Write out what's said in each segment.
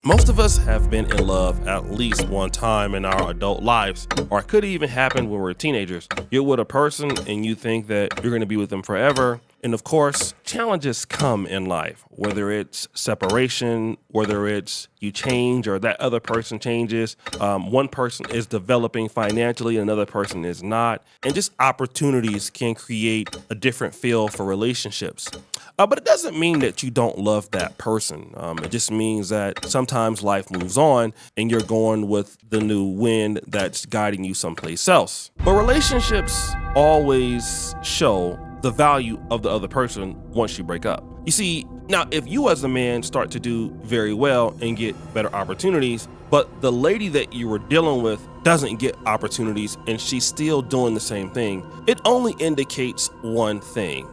Most of us have been in love at least one time in our adult lives, or it could even happen when we're teenagers. You're with a person and you think that you're going to be with them forever. And of course, challenges come in life, whether it's separation, whether it's you change or that other person changes. One person is developing financially, another person is not. And just opportunities can create a different feel for relationships. But it doesn't mean that you don't love that person. It just means that sometimes life moves on and you're going with the new wind that's guiding you someplace else. But relationships always show the value of the other person once you break up. You see, now if you as a man start to do very well and get better opportunities, but the lady that you were dealing with doesn't get opportunities and she's still doing the same thing, it only indicates one thing.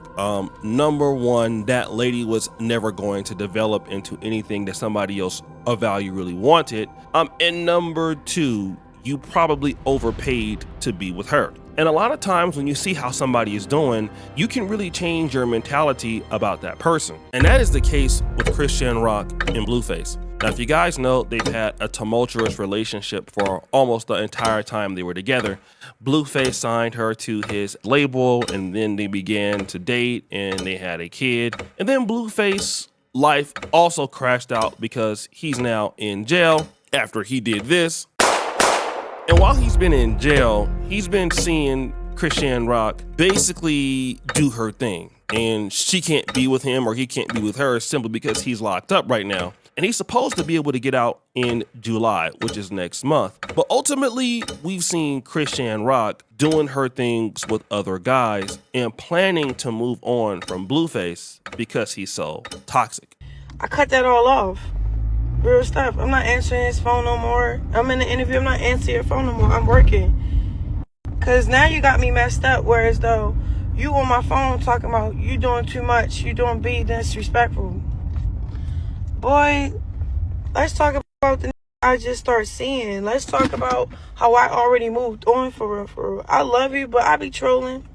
Number one, that lady was never going to develop into anything that somebody else of value really wanted. And number two, you probably overpaid to be with her. And a lot of times when you see how somebody is doing, you can really change your mentality about that person. And that is the case with Chrisean Rock and Blueface. Now, if you guys know, they've had a tumultuous relationship for almost the entire time they were together. Blueface signed her to his label, and then they began to date, and they had a kid. And then Blueface life also crashed out because he's now in jail after he did this. And while he's been in jail, he's been seeing Chrisean Rock basically do her thing. And she can't be with him or he can't be with her simply because he's locked up right now. And he's supposed to be able to get out in July, which is next month. But ultimately, we've seen Chrisean Rock doing her things with other guys and planning to move on from Blueface because he's so toxic. I cut that all off. Real stuff. I'm not answering his phone no more. I'm in the interview. I'm not answering your phone no more. I'm working. Because now you got me messed up. Whereas though, you on my phone talking about you doing too much. You doing being disrespectful. Boy, let's talk about the I just start seeing. Let's talk about how I already moved on for real, for real. I love you, but I be trolling.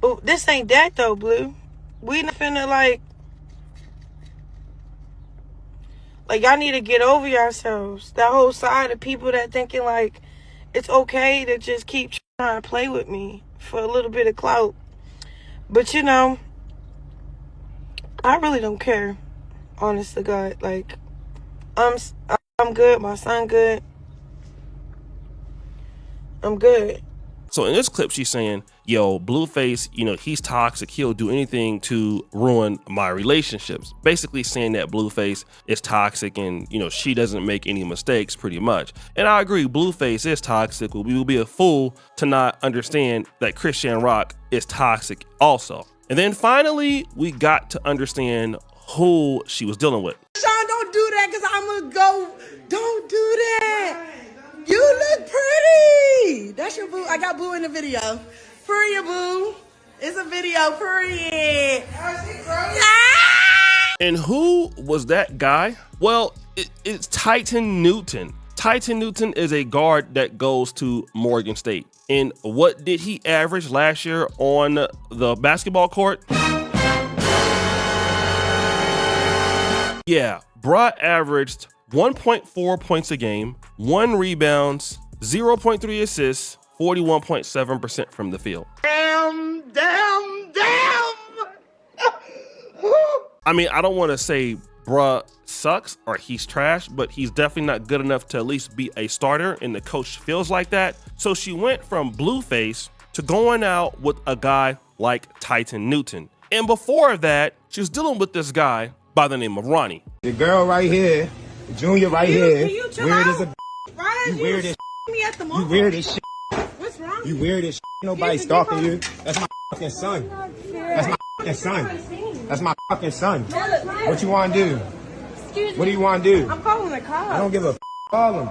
But this ain't that though, Blue. We not finna like y'all need to get over yourselves. That whole side of people that thinking like it's okay to just keep trying to play with me for a little bit of clout. But you know, I really don't care. Honest to God, like I'm good. My son good. I'm good. So in this clip, she's saying, yo, Blueface, he's toxic. He'll do anything to ruin my relationships. Basically saying that Blueface is toxic and, she doesn't make any mistakes pretty much. And I agree, Blueface is toxic. We will be a fool to not understand that Chrisean Rock is toxic also. And then finally, we got to understand who she was dealing with. Sean, don't do that because I'm going to go. Don't do that. You look pretty. That's your boo. I got boo in the video. Period, boo. It's a video, period. And who was that guy? Well, it's Titan Newton. Titan Newton is a guard that goes to Morgan State. And what did he average last year on the basketball court? Yeah, bruh averaged 1.4 points a game, 1 rebounds, 0.3 assists, 41.7% from the field. Damn. I mean, I don't want to say bruh sucks or he's trash, but he's definitely not good enough to at least be a starter, and the coach feels like that. So she went from Blueface to going out with a guy like Titan Newton. And before that, she was dealing with this guy by the name of Ronnie. The girl right here, Junior right here, weird as a Ryan, you weird as me at the mall. you weird as shit. What's wrong? You weird as shit. Nobody stalking you. That's my fucking son. That's my fucking son. That's my fucking son. What you want to do? Excuse me. What do you want to do? I'm calling the cops. I don't give a call him.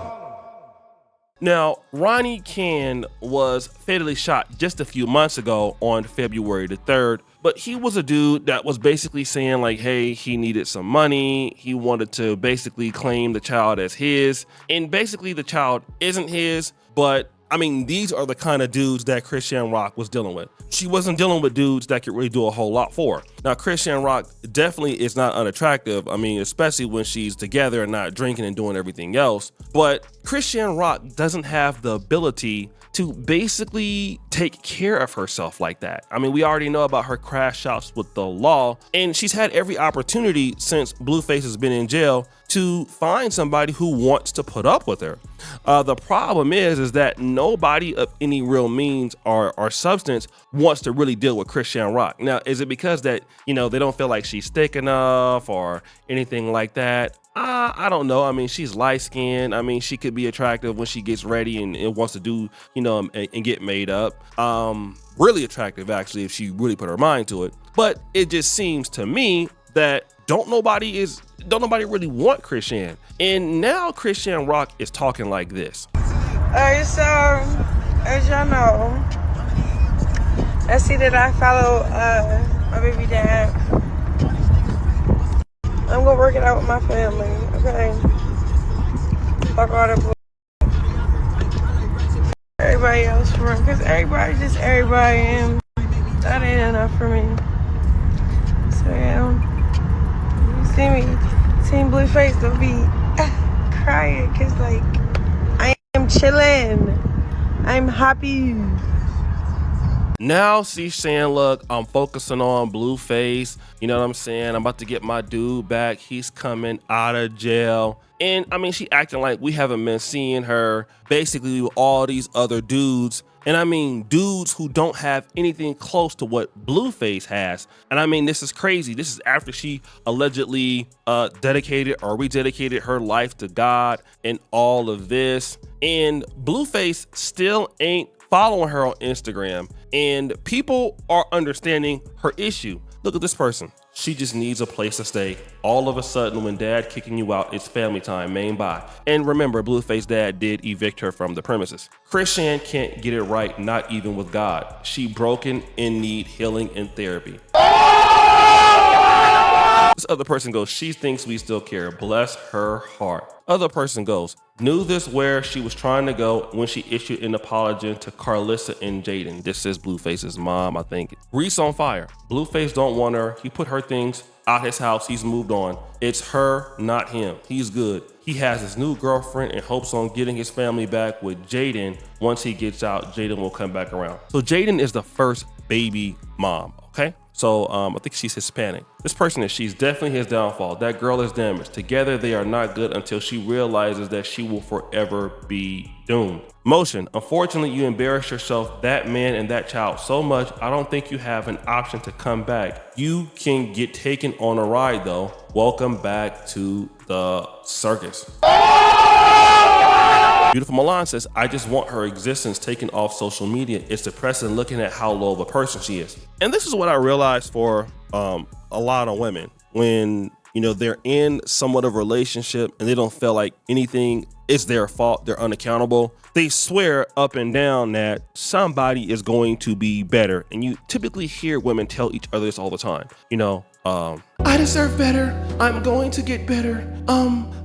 Now, Ronnie Can was fatally shot just a few months ago on February the 3rd, but he was a dude that was basically saying like, hey, he needed some money. He wanted to basically claim the child as his, and basically the child isn't his, but I mean, these are the kind of dudes that Chrisean Rock was dealing with. She wasn't dealing with dudes that could really do a whole lot for her. Now, Chrisean Rock definitely is not unattractive. I mean, especially when she's together and not drinking and doing everything else. But Chrisean Rock doesn't have the ability to basically take care of herself like that. I mean, we already know about her crash outs with the law, and she's had every opportunity since Blueface has been in jail to find somebody who wants to put up with her. The problem is that nobody of any real means or substance wants to really deal with Chrisean Rock. Now, is it because that, they don't feel like she's thick enough or anything like that? I don't know. I mean, she's light skinned. I mean, she could be attractive when she gets ready and wants to do, and get made up. Really attractive, actually, if she really put her mind to it. But it just seems to me that don't nobody really want Chrisean. And now Chrisean Rock is talking like this. Alright, so as y'all know, I see that I follow my baby dad. I'm gonna work it out with my family, okay? Fuck all the everybody else for real, cause everybody just everybody, and that ain't enough for me. So yeah, you see me, seeing Blueface, don't be crying, cause like I am chilling, I'm happy. Now she's saying, look, I'm focusing on Blueface. You know what I'm saying? I'm about to get my dude back. He's coming out of jail. And I mean, she acting like we haven't been seeing her basically with all these other dudes. And I mean, dudes who don't have anything close to what Blueface has. And I mean, this is crazy. This is after she allegedly dedicated or rededicated her life to God and all of this. And Blueface still ain't following her on Instagram, and people are understanding her issue. Look at this person. She just needs a place to stay. All of a sudden, when dad kicking you out, it's family time, main bye. And remember, Blueface dad did evict her from the premises. Chrisean can't get it right, not even with God. She broken and need healing and therapy. This other person goes, she thinks we still care. Bless her heart. Other person goes, knew this where she was trying to go when she issued an apology to Carlissa and Jaden. This is Blueface's mom, I think. Reese on fire. Blueface don't want her. He put her things out his house. He's moved on. It's her, not him. He's good. He has his new girlfriend and hopes on getting his family back with Jaden. Once he gets out, Jaden will come back around. So Jaden is the first baby mom, okay? So I think she's Hispanic. This person she's definitely his downfall. That girl is damaged. Together they are not good until she realizes that she will forever be doomed. Motion, unfortunately you embarrass yourself, that man and that child so much, I don't think you have an option to come back. You can get taken on a ride though. Welcome back to the circus. Beautiful Milan says, I just want her existence taken off social media. It's depressing looking at how low of a person she is. And this is what I realized for a lot of women when, they're in somewhat of a relationship and they don't feel like anything is their fault. They're unaccountable. They swear up and down that somebody is going to be better. And you typically hear women tell each other this all the time. I deserve better. I'm going to get better.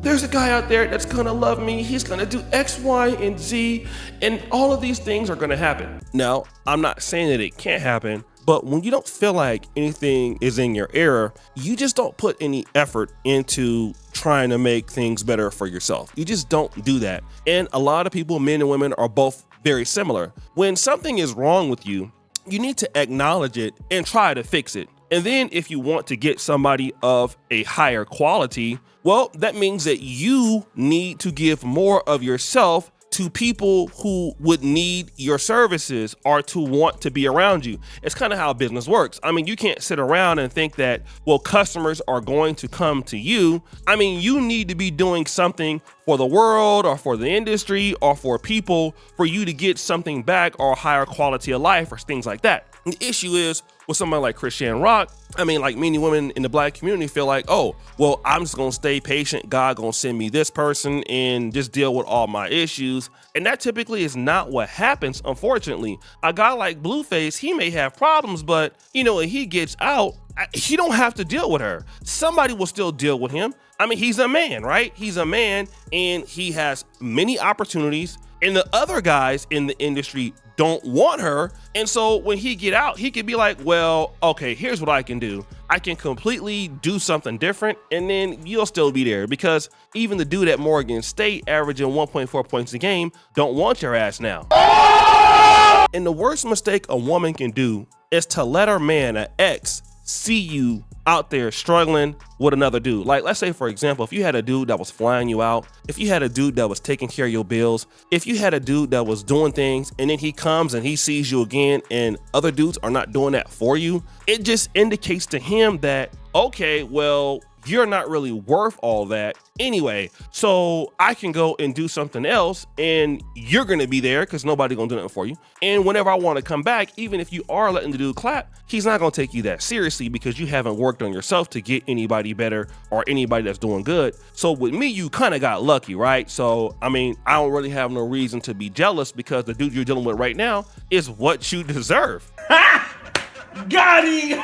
There's a guy out there that's gonna love me. He's gonna do X, Y, and Z, and all of these things are gonna happen. Now, I'm not saying that it can't happen, but when you don't feel like anything is in your error, you just don't put any effort into trying to make things better for yourself. You just don't do that. And a lot of people, men and women, are both very similar. When something is wrong with you, you need to acknowledge it and try to fix it. And then if you want to get somebody of a higher quality, well, that means that you need to give more of yourself to people who would need your services or to want to be around you. It's kind of how business works. I mean, you can't sit around and think that, well, customers are going to come to you. I mean, you need to be doing something for the world or for the industry or for people for you to get something back or a higher quality of life or things like that. The issue is with somebody like Chrisean Rock, I mean, like many women in the black community feel like, oh, well, I'm just gonna stay patient. God gonna send me this person and just deal with all my issues. And that typically is not what happens, unfortunately. A guy like Blueface, he may have problems, but when he gets out, he don't have to deal with her. Somebody will still deal with him. I mean, he's a man, right? He's a man and he has many opportunities. and the other guys in the industry don't want her. And so when he get out, he could be like, well, okay, here's what I can do. I can completely do something different, and then you'll still be there, because even the dude at Morgan State averaging 1.4 points a game don't want your ass now. And the worst mistake a woman can do is to let her man, an ex, see you out there struggling with another dude. Like, let's say, for example, if you had a dude that was flying you out, if you had a dude that was taking care of your bills, if you had a dude that was doing things, and then he comes and he sees you again and other dudes are not doing that for you, it just indicates to him that, okay, well, you're not really worth all that anyway, so I can go and do something else, and you're gonna be there because nobody gonna do nothing for you. And whenever I want to come back, even if you are letting the dude clap, he's not gonna take you that seriously because you haven't worked on yourself to get anybody better or anybody that's doing good. So with me, you kind of got lucky, right? So I mean, I don't really have no reason to be jealous because the dude you're dealing with right now is what you deserve. Got him!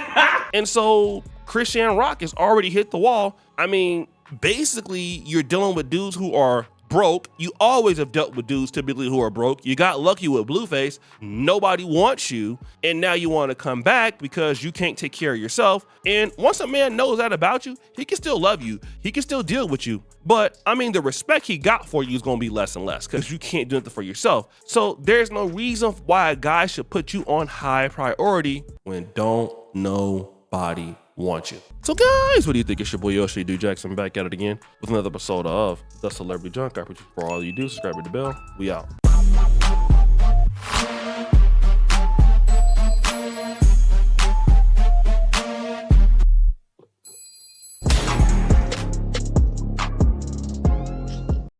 And so Chrisean Rock has already hit the wall. I mean, basically, you're dealing with dudes who are broke. You always have dealt with dudes typically who are broke. You got lucky with Blueface. Nobody wants you. And now you want to come back because you can't take care of yourself. And once a man knows that about you, he can still love you. He can still deal with you. But I mean, the respect he got for you is going to be less and less because you can't do anything for yourself. So there's no reason why a guy should put you on high priority when don't nobody want you. So guys, what do you think? It's your boy Yoshi Do Jackson back at it again with another episode of The Celebrity Junk. I appreciate for all you do. Subscribe to the bell. We out.